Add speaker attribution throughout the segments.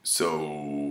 Speaker 1: So,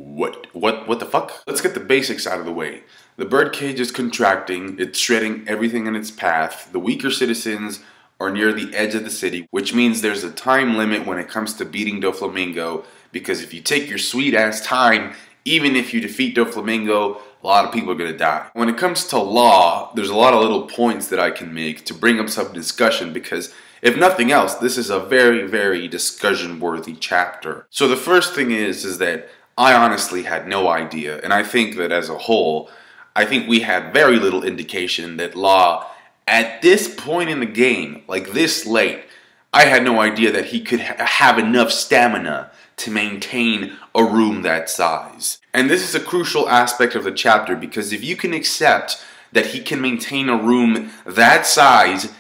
Speaker 1: what the fuck? Let's get the basics out of the way. The birdcage is contracting, it's shredding everything in its path. The weaker citizens are near the edge of the city, which means there's a time limit when it comes to beating Doflamingo, because if you take your sweet ass time, even if you defeat Doflamingo, a lot of people are gonna die. When it comes to law, there's a lot of little points that I can make to bring up some discussion, because if nothing else, this is a very, very discussion-worthy chapter. So the first thing is that I honestly had no idea, and I think that as a whole, I think we had very little indication that Law, at this point in the game, like this late, I had no idea that he could have enough stamina to maintain a room that size. And this is a crucial aspect of the chapter, because if you can accept that he can maintain a room that size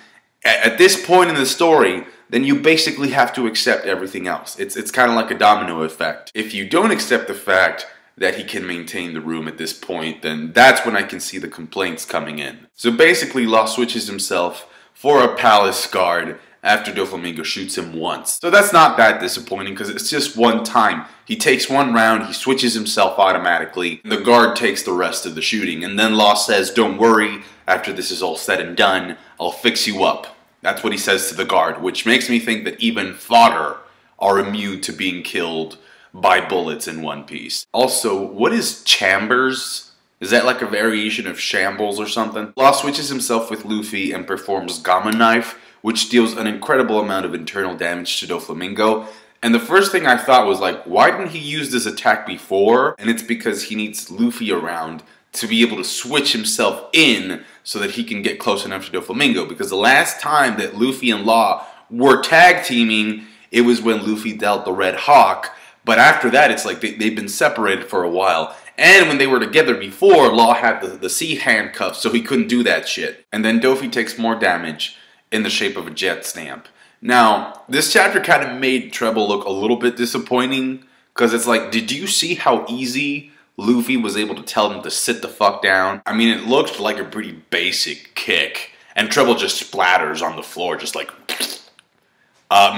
Speaker 1: at this point in the story, then you basically have to accept everything else. It's kind of like a domino effect. If you don't accept the fact that he can maintain the room at this point, then that's when I can see the complaints coming in. So basically, Law switches himself for a palace guard after Doflamingo shoots him once. So that's not that disappointing, because it's just one time. He takes one round, he switches himself automatically, the guard takes the rest of the shooting, and then Law says, "Don't worry, after this is all said and done, I'll fix you up." That's what he says to the guard, which makes me think that even fodder are immune to being killed by bullets in One Piece. Also, what is chambers? Is that like a variation of shambles or something? Law switches himself with Luffy and performs Gamma Knife, which deals an incredible amount of internal damage to Doflamingo. And the first thing I thought was like, why didn't he use this attack before? And it's because he needs Luffy around to be able to switch himself in so that he can get close enough to Doflamingo. Because the last time that Luffy and Law were tag teaming, it was when Luffy dealt the Red Hawk. But after that, it's like they've been separated for a while. And when they were together before, Law had the sea handcuffs, so he couldn't do that shit. And then Dofi takes more damage in the shape of a jet stamp. Now, this chapter kind of made Treble look a little bit disappointing, because it's like, did you see how easy Luffy was able to tell him to sit the fuck down? I mean, it looked like a pretty basic kick, and Treble just splatters on the floor, just like...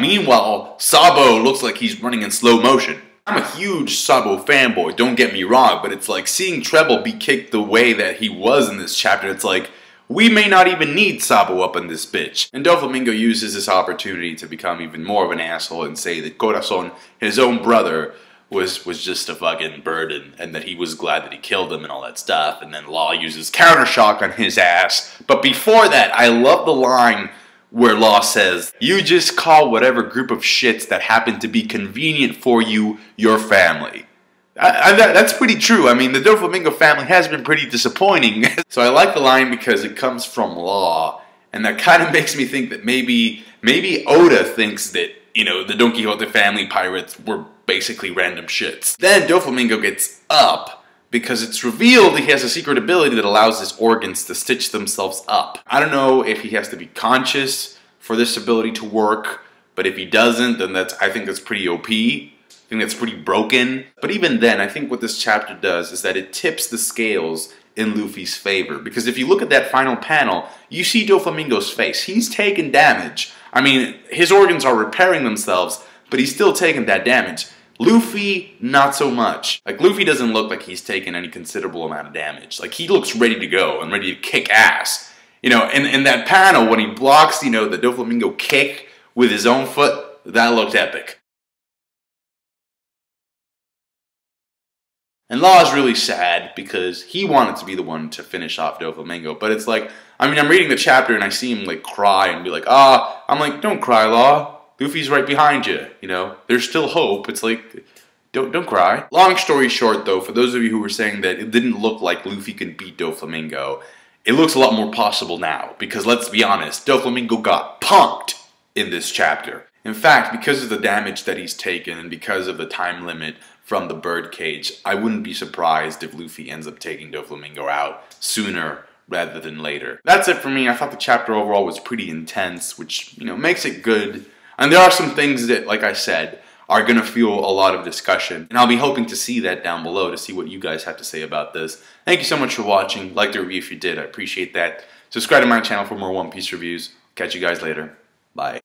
Speaker 1: Meanwhile, Sabo looks like he's running in slow motion. I'm a huge Sabo fanboy, don't get me wrong, but it's like seeing Treble be kicked the way that he was in this chapter, it's like, we may not even need Sabo up in this bitch. And Doflamingo uses this opportunity to become even more of an asshole and say that Corazon, his own brother, was just a fucking burden, and that he was glad that he killed him and all that stuff, and then Law uses counter shock on his ass. But before that, I love the line where Law says, "You just call whatever group of shits that happen to be convenient for you, your family." That's pretty true. I mean, the Doflamingo family has been pretty disappointing. So I like the line because it comes from Law, and that kind of makes me think that maybe Oda thinks that, you know, the Don Quixote family pirates were basically random shits. Then Doflamingo gets up, because it's revealed he has a secret ability that allows his organs to stitch themselves up. I don't know if he has to be conscious for this ability to work, but if he doesn't, then I think that's pretty OP. I think that's pretty broken. But even then, I think what this chapter does is that it tips the scales in Luffy's favor. Because if you look at that final panel, you see Doflamingo's face. He's taking damage. I mean, his organs are repairing themselves, but he's still taking that damage. Luffy, not so much. Like, Luffy doesn't look like he's taken any considerable amount of damage. Like, he looks ready to go and ready to kick ass. You know, in that panel, when he blocks, you know, the Doflamingo kick with his own foot, that looked epic. And Law is really sad because he wanted to be the one to finish off Doflamingo. But it's like, I mean, I'm reading the chapter and I see him, like, cry and be like, I'm like, don't cry, Law. Luffy's right behind you, you know? There's still hope. It's like, don't cry. Long story short, though, for those of you who were saying that it didn't look like Luffy could beat Doflamingo, it looks a lot more possible now. Because let's be honest, Doflamingo got punked in this chapter. In fact, because of the damage that he's taken and because of the time limit from the birdcage, I wouldn't be surprised if Luffy ends up taking Doflamingo out sooner rather than later. That's it for me. I thought the chapter overall was pretty intense, which, you know, makes it good. And there are some things that, like I said, are going to fuel a lot of discussion. And I'll be hoping to see that down below to see what you guys have to say about this. Thank you so much for watching. Like the review if you did. I appreciate that. Subscribe to my channel for more One Piece reviews. Catch you guys later. Bye.